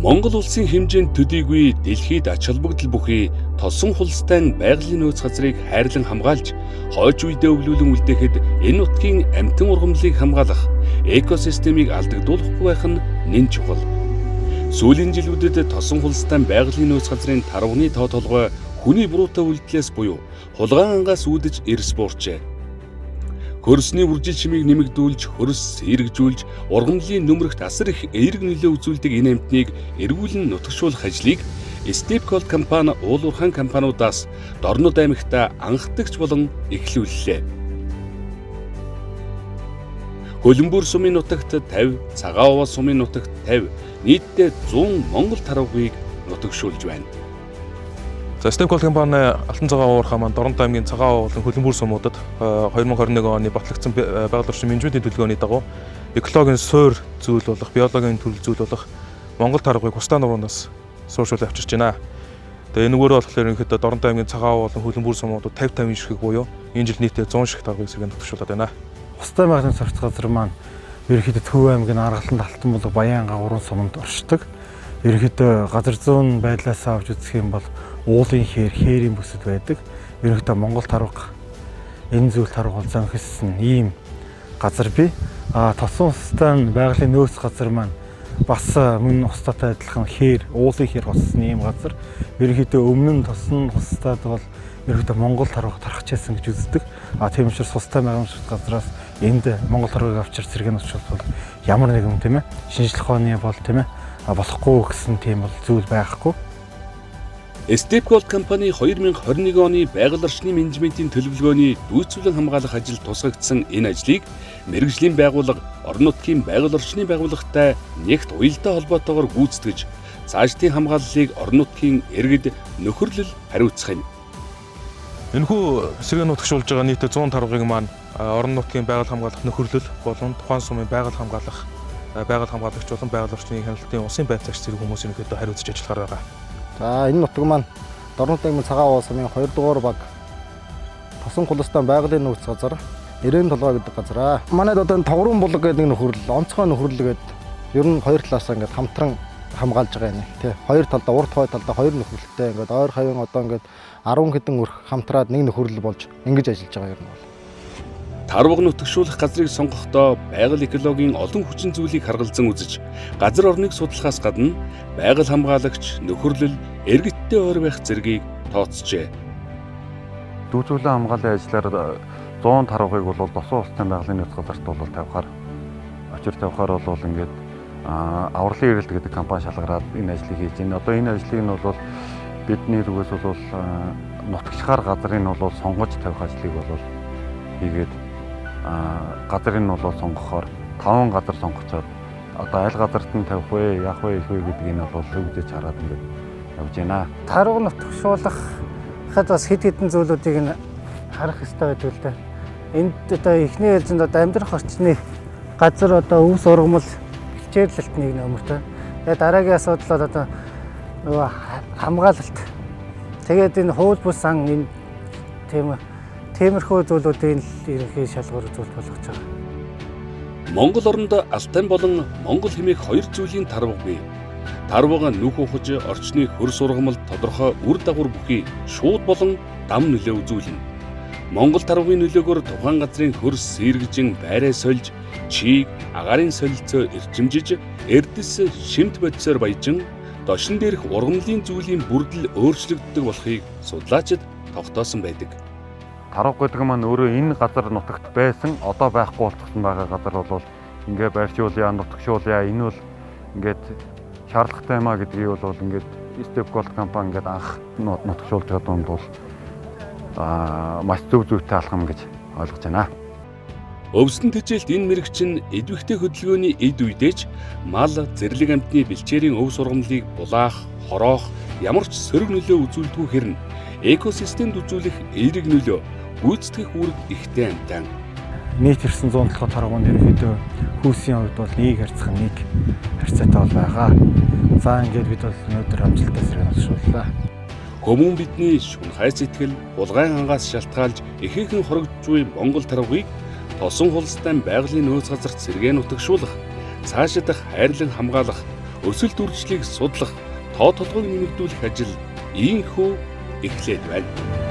Монгол улсын хэмжээнд төдийгүй дэлхийд ач холбогдол бүхий тосон хулстай байгалийн нөөц газрыг хайрлан хамгаалж, хойч үедээ өвлүүлэн үлдээхэд энэ нутгийн амьтан ургамлыг хамгаалах, экосистемийг алдагдуулахгүй байх нь нэн чухал. Сүүлийн жилүүдэд тосон хулстай байгалийн нөөц газрын тарвагны тоо толгой хүний буруутай үйлдэлээс буюу хулгайн ангаас үүдэж эрс буурчээ. Хөрсний үржил чимийг нэмэгдүүлж, хөрс сэргжүүлж, ургамлын нөмрөгт асар их эерэг нөлөө үзүүлдэг энэ амьтныг эргүүлэн нутагшуулах ажлыг Stepcold компани уулуурхайн компаниудаас Дорнод аймагта анхдагч болон эхлүүллээ. Хөлбөмбөр сумын нутагт 50, Цагаан овоо сумын нутагт 50, нийтдээ 100 монгол тарвагыг нутагшуулж байна. За Stepcold компани Алтан цагаан уурхай маань Дорнод аймгийн Цагаан овоо болон Хөлбөмбөр сумуудад 2021 оны батлагдсан байгаль орчин менежментийн төлөвлөгөөний дагуу экологийн суур зүйл болох, биологийн төрөл зүйл болох монгол тарвагыг хустаа нуруунаас сууршуулж авчирч байна. Тэгээ энэгээрээ болохоор ерөнхийдөө Дорнод аймгийн Цагаан овоо болон Хөлбөмбөр сумуудад 50 ширхэг буюу энэ жил нийтдээ 100 ширхэг тарвагыг сэргээн нутагшуулаад байна. Хустай байгалийн сурц газар маань ерөнхийдөө Төв аймгийн Аргалан Алтан болон Баян гаврын суманд оршдог. Ерөнхийдөө газар зүүн байдлаас авч үзэх юм бол уулын хээрийн бүсэд байдаг. Ерөнхийдөө Монгол тарваг энэ зүйл тарваг улаан хэссэн ийм газар бий. Тосон хустай байгалийн нөөц газар маань бас мөн хустаатай адилхан уулын хээр хуссан ийм газар. Ерөнхийдөө өмнө нь тосон хустайд бол ерөнхийдөө Монгол тарваг тархачаасан гэж үздэг. Тийм учраас хустай байгалийн газраас энд Монгол тарвагыг авчир сэргээн нутагшуулах ямар нэгэн тийм ээ шинжлэх ухааны бол тийм ээ болохгүй гэсэн тийм бол зүйл байхгүй. Stepcold компани 2021 оны байгаль орчны менежментийн төлөвлөгөөний дүйцүүлэн хамгаалах ажилд тусгагдсан энэ ажлыг мэргэжлийн байгууллага орон нутгийн байгаль орчны байгууллагатай нэгт уялдаа холбоотойгоор гүйцэтгэж, цаашдын хамгааллыг орон нутгийн иргэд нөхөрлөл хариуцах юм. Энэхүү сэргээн нутагшуулж байгаа нийт 100 тарвагыг маань орон нутгийн байгаль хамгаалах нөхөрлөл болон тухайн сумын байгаль хамгаалагч болон байгаль орчны хяналтын усын байцаагч зэрэг хүмүүсийн нөхөдөө хариуцж ажиллахаар байгаа. За энэ нутаг маань Дорнод аймгийн Цагаан овоо сумын 2 дугаар баг тосон хулстай байгалийн нөөц газар 90 толгой гэдэг газар. Манайд одоо Тогрон булаг гэдэг нэг нөхөрлөл, онцгой нөхөрлөл гэдэг ер нь хоёр талаас ингээд хамтран хамгаалж байгаа юм. Тэ хоёр талдаа урд хой талдаа хоёр нөхөрлөлтэй ингээд ойр хавийн одоо ингээд 10 хэдэн өрх хамтраад нэг нөхөрлөл болж ингэж ажиллаж байгаа юм бол. Тарваг нутагшуулах газрыг сонгохдоо байгаль экологийн олон хүчин зүйлийг харгалзан үзэж, газар орныг судлахаас гадна байгаль хамгаалагч, нөхөрлөл, иргэдтэй ойр байх зэргийг тооцжээ. Дүүцүүлэн хамгааллын ажлаар 100 тарвагыг бол досон хустай байгалийн нөөц газарт бол тавихаар бол ингээд авралын эрэлт гэдэг компани шалгараад энэ ажлыг хийж байна. Одоо энэ ажлыг нь бол бидний зүгээс бол нутагшихаар газрыг нь бол сонгож тавих ажлыг бол хийгээд газрыг нь бол сонгохоор 5 газар сонгочоод одоо аль газарт нь тавих вэ, яах вэ гэдгийг нь бол өвдөж хараад ингээд явж байна. Тарваг нутагшуулахад бас хэд хэдэн зүйлүүдийг нь харах хэрэгтэй байдаг л да. Энд одоо эхний ээлжинд одоо амьдрах орчны газар одоо өвс ургамал хичээрлэлтнийг нөмөртэй. Тэгээ дараагийн асуудал бол одоо нөгөө хамгаалалт. Тэгээд энэ хууль бус сан энэ тиймэрхүү зүйлүүдийн ерөнхий шалгуур үзүүлэлт болгож байгаа. Монгол оронд Алтай болон Монгол хэмээх хоёр зүйлийн тарваг бий. Тарвага нүх ухаж орчны хөрс ургамал тодорхой үр дагавар бүхий шууд болон дам нөлөө үзүүлнэ. Монгол тарвагын нөлөөгөөр тухайн газрын хөрс сэргэжин байраа сольж, чийг, агаарын солилцоо эрчимжиж, эрдэс шимт бодисоор баяжин, дошин дээрх ургамлын зүйлийн бүрдэл өөрчлөгддөг болохыг судлаачид тогтоосон байдаг. Тарваг гэдэг маань өөрөө энэ газар нутагт байсан, одоо байхгүй болчихсон байгаа газар бол ингээ байршуулъя, нутагшуулъя. Энэ бол ингээд шаардлагатай юмаа гэдгийг бол ингээд Stepcold компани ингээд анх нутагшуулж байгаа дунд бол маш зөв зүйтэй алхам гэж ойлгож байна. Өвсөн тэжээлт энэ мэрэгчин эдвэхтэй хөдөлгөөний эд үедээч мал, зэрлэг амьтны бэлчээрийн өв сургамлыг булаах, хороох, ямар ч сөрөг нөлөө үзүүлдэггүй хэрнэ экосистемд үзүүлэх эерэг нөлөө гүйцэтгэх үүрэг ихтэй амтан. Нийт 900 толгой тарвагын ерөнхийдөө хүйсийн хувьд бол нэг харьцах нэг харьцаатай бол байгаа. За ингээд бид бол өнөөдөр амжилттай сэргээн нутагшууллаа. Хүмүүн бидний шунхай сэтгэл, булгайн ангаас шалтгаалж ихээхэн хорогдж буй Монгол тарвагыг тосон хулстай байгалийн нөөц газарт сэргээн нутагшуулах, цаашдах хайрлан хамгаалах, өсөлт үржлийг судлах, тоо толгойг нэмэгдүүлэх ажил ийхүү эхлээд байна.